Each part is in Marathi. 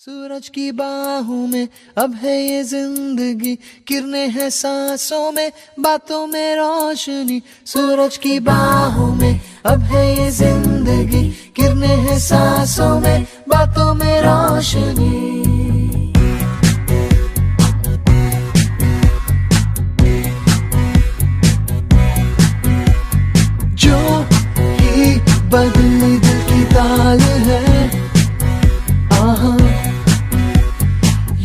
सूरज की बाहों में अब है ये जिंदगी, किरणें हैं सांसों में, बातों में रोशनी। सूरज की बाहों में अब है ये जिंदगी, किरणें हैं सांसों में, बातों में रोशनी। जो ही बदली दिल की ताल है,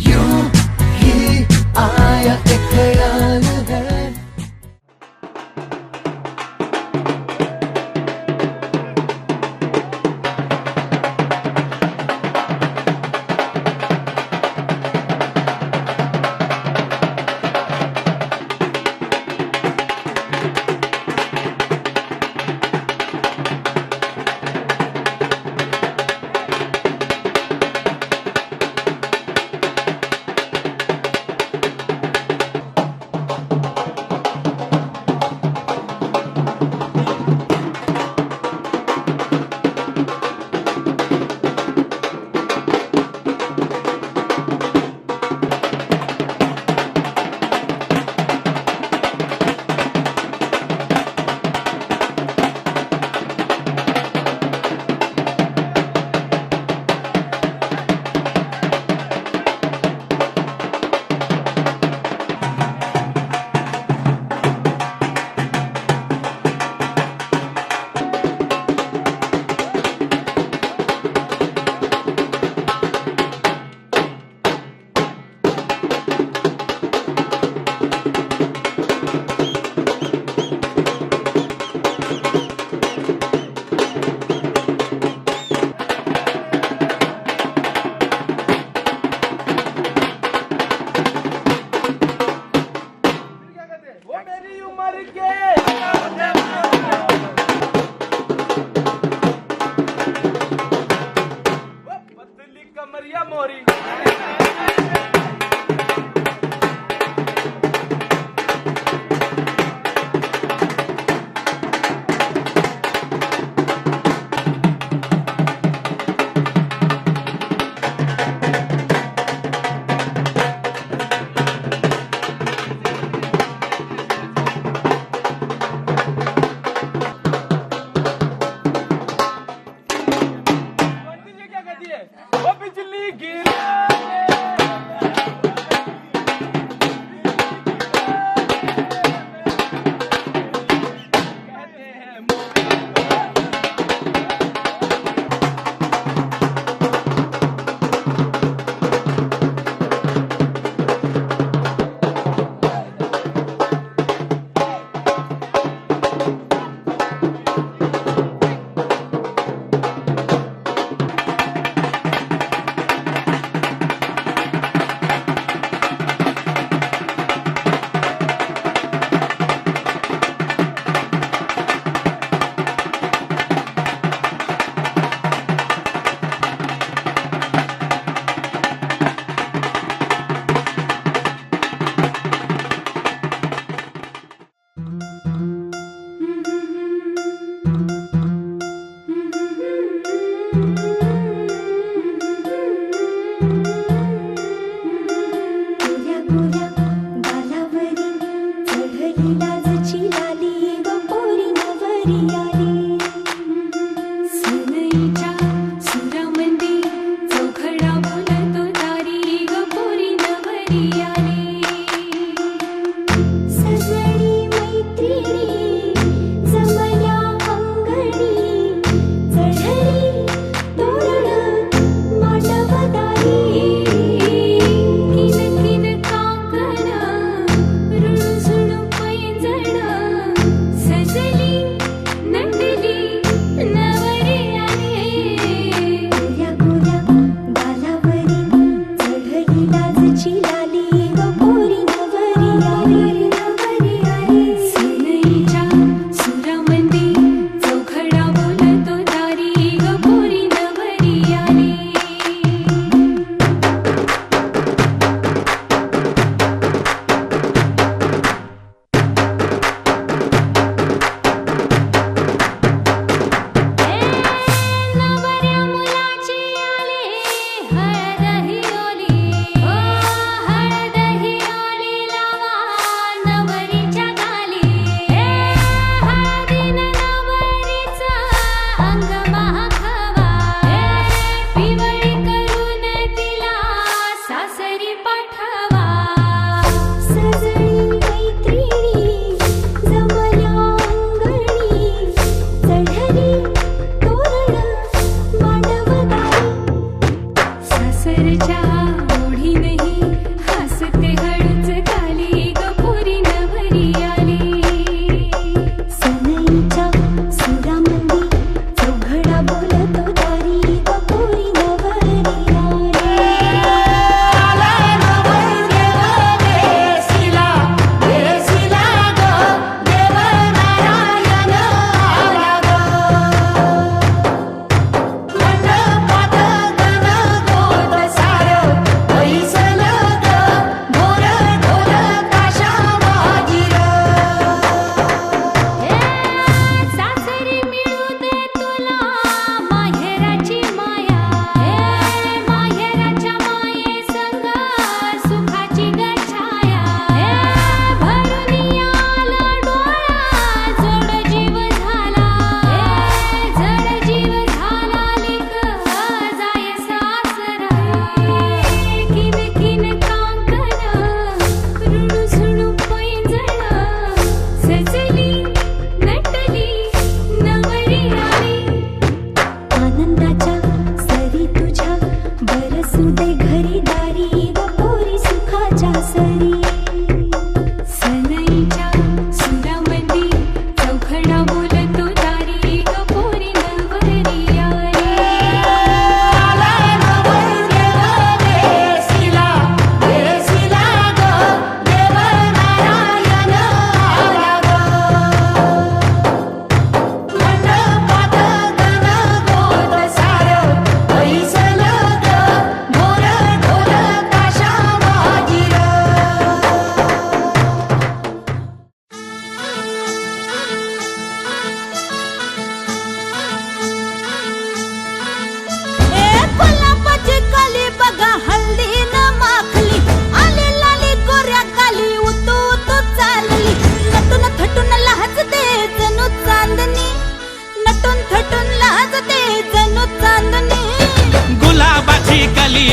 यूं ही आया एक ख्याल है। वो मेरी उम्र के वो पतली कमरिया मोरी। वो बिजली गिर सासरच्या ओढी नाही हसते हळूच खाली गपुरी नवरी आली सनईच्या सुरामंदी चौघडा बोलतो दारी गपुरी नवरी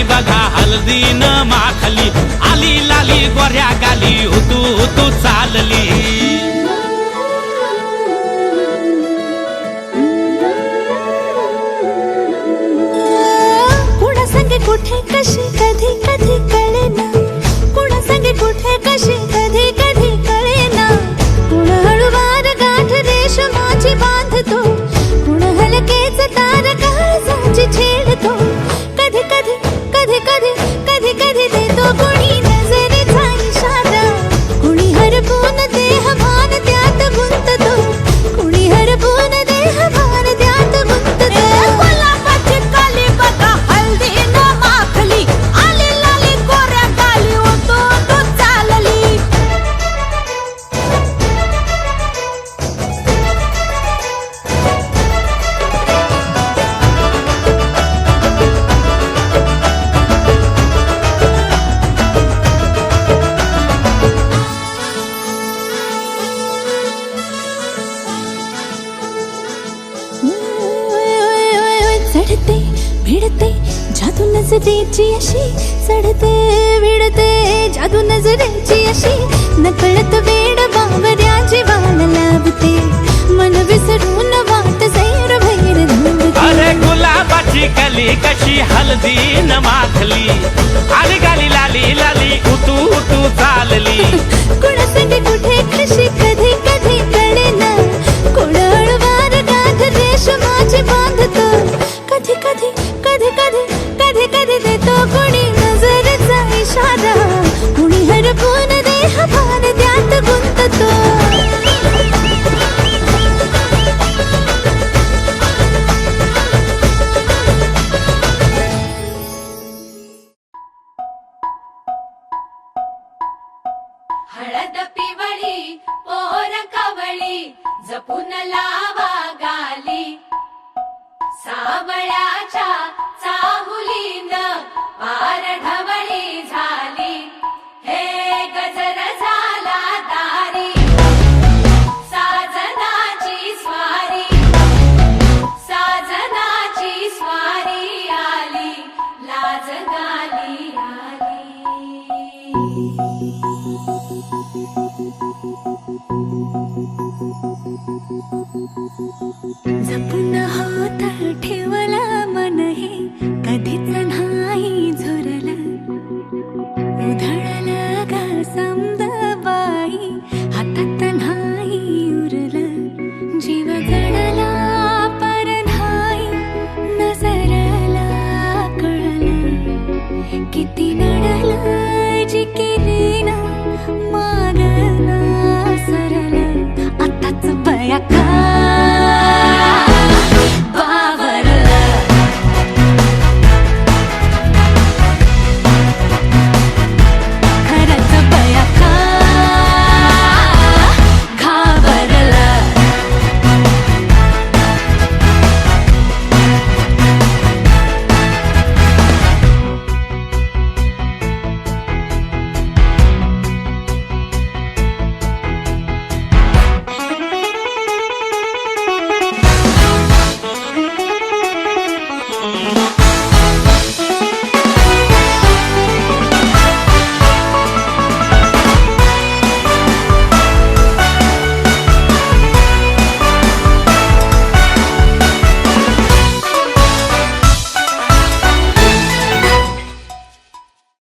बघा हल्दी न माखली आली लाली गोऱ्या गाली उतू उतू चालली कुणा संगे कुठे कशी कधी कधी कळेना कुणा संगे कुठे कशी कधी कधी कळेना कुण हळूवार गाठ रेशमाची बांधतो कुण हलकेच तार काळजाची छेडतो कधी कधी कधी कधी कधी कधी देतो कोणी नजरेचा इशारा कुणी हरपून देह भान त्यात गुंततो कुणी हरपून देह भान त्यात गुंततो गुलाबाची काली बघा हल्दी न माखली आली लाली गोऱ्या गाली होतो तो चालली चढते भिडते जादू नजरेची अशी चढते भिडते जादू नजरेची अशी नकळत वेड बावऱ्या जीवाला लाभते मन विसरून वाट सैर भैर धावते अरे गुलाबाची कली कशी हल्दी न माखली आली गाली लाली लाली उतू उतू चालली कुणा संगे कुठे कशी कधी कधी कळेना कुण हळूवार गाठ रेशमाची बांधतो कधी कधी कधी कधी कधी कधी देतो कोणी नजरेचा इशारा कुणी हरपून देह भान त्यात गुंततो हळद पिवळी पोर कवळी जपून लावा गाली सावळ्याच्या चाहुलीन पार ढवळी झाली हे गजर झाला दारी साजनाची स्वारी आली लाज गाली जपून हात ठेवला मन हे कधीच नाही किती